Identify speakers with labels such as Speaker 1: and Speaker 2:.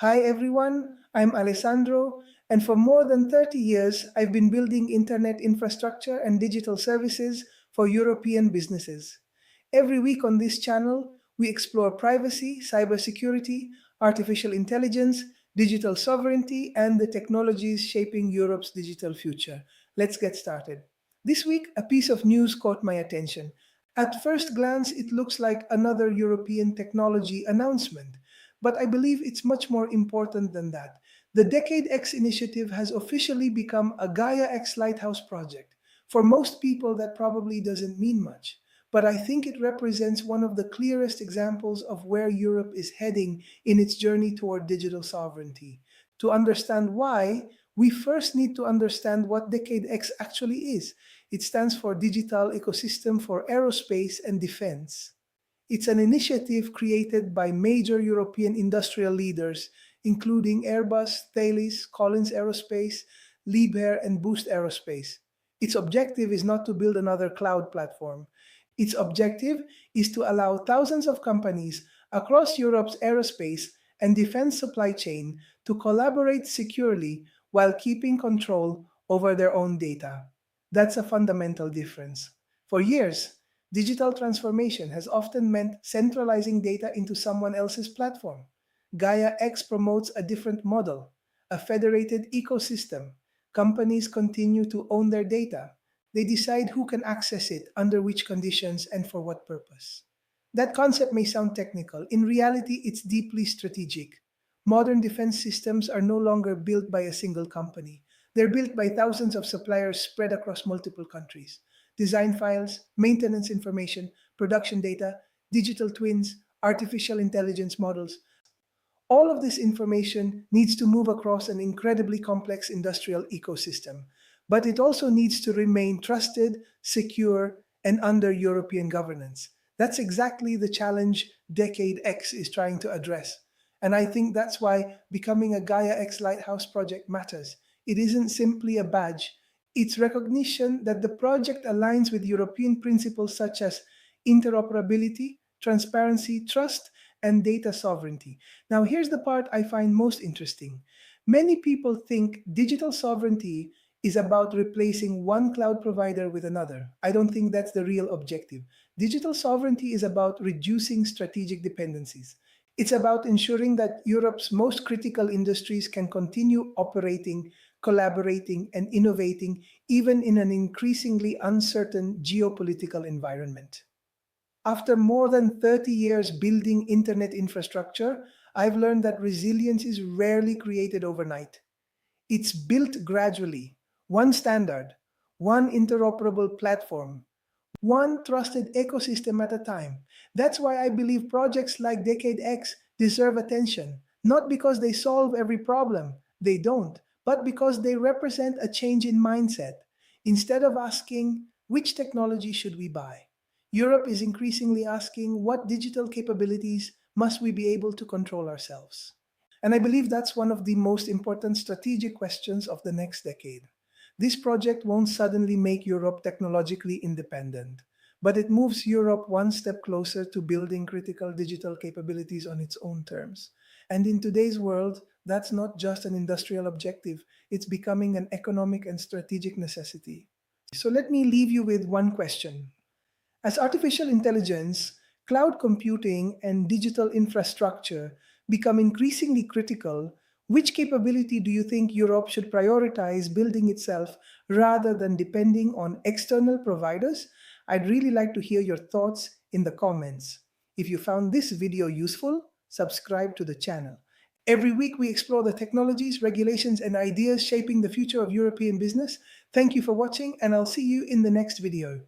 Speaker 1: Hi everyone, I'm Alessandro, and for more than 30 years, I've been building internet infrastructure and digital services for European businesses. Every week on this channel, we explore privacy, cybersecurity, artificial intelligence, digital sovereignty, and the technologies shaping Europe's digital future. Let's get started. This week, a piece of news caught my attention. At first glance, it looks like another European technology announcement, but I believe it's much more important than that. The Decade X initiative has officially become a Gaia-X Lighthouse Project. For most people, that probably doesn't mean much, but I think it represents one of the clearest examples of where Europe is heading in its journey toward digital sovereignty. To understand why, we first need to understand what Decade X actually is. It stands for Digital Ecosystem for Aerospace and Defense. It's an initiative created by major European industrial leaders, including Airbus, Thales, Collins Aerospace, Liebherr, and Boost Aerospace. Its objective is not to build another cloud platform. Its objective is to allow thousands of companies across Europe's aerospace and defense supply chain to collaborate securely while keeping control over their own data. That's a fundamental difference. For years, digital transformation has often meant centralizing data into someone else's platform. Gaia X promotes a different model, a federated ecosystem. Companies continue to own their data. They decide who can access it, under which conditions, and for what purpose. That concept may sound technical. In reality, it's deeply strategic. Modern defense systems are no longer built by a single company. They're built by thousands of suppliers spread across multiple countries. Design files, maintenance information, production data, digital twins, artificial intelligence models. All of this information needs to move across an incredibly complex industrial ecosystem, but it also needs to remain trusted, secure, and under European governance. That's exactly the challenge Decade X is trying to address. And I think that's why becoming a Gaia X Lighthouse project matters. It isn't simply a badge, it's recognition that the project aligns with European principles such as interoperability, transparency, trust, and data sovereignty. Now, here's the part I find most interesting. Many people think digital sovereignty is about replacing one cloud provider with another. I don't think that's the real objective. Digital sovereignty is about reducing strategic dependencies. It's about ensuring that Europe's most critical industries can continue operating, collaborating, and innovating even in an increasingly uncertain geopolitical environment. After more than 30 years building internet infrastructure, I've learned that resilience is rarely created overnight. It's built gradually, one standard, one interoperable platform, one trusted ecosystem at a time. That's why I believe projects like Decade X deserve attention, not because they solve every problem, they don't, but because they represent a change in mindset. Instead of asking, which technology should we buy? Europe is increasingly asking, what digital capabilities must we be able to control ourselves? And I believe that's one of the most important strategic questions of the next decade. This project won't suddenly make Europe technologically independent, but it moves Europe one step closer to building critical digital capabilities on its own terms. And in today's world, that's not just an industrial objective, it's becoming an economic and strategic necessity. So let me leave you with one question. As artificial intelligence, cloud computing, and digital infrastructure become increasingly critical, which capability do you think Europe should prioritize building itself rather than depending on external providers? I'd really like to hear your thoughts in the comments. If you found this video useful, subscribe to the channel. Every week we explore the technologies, regulations, and ideas shaping the future of European business. Thank you for watching, and I'll see you in the next video.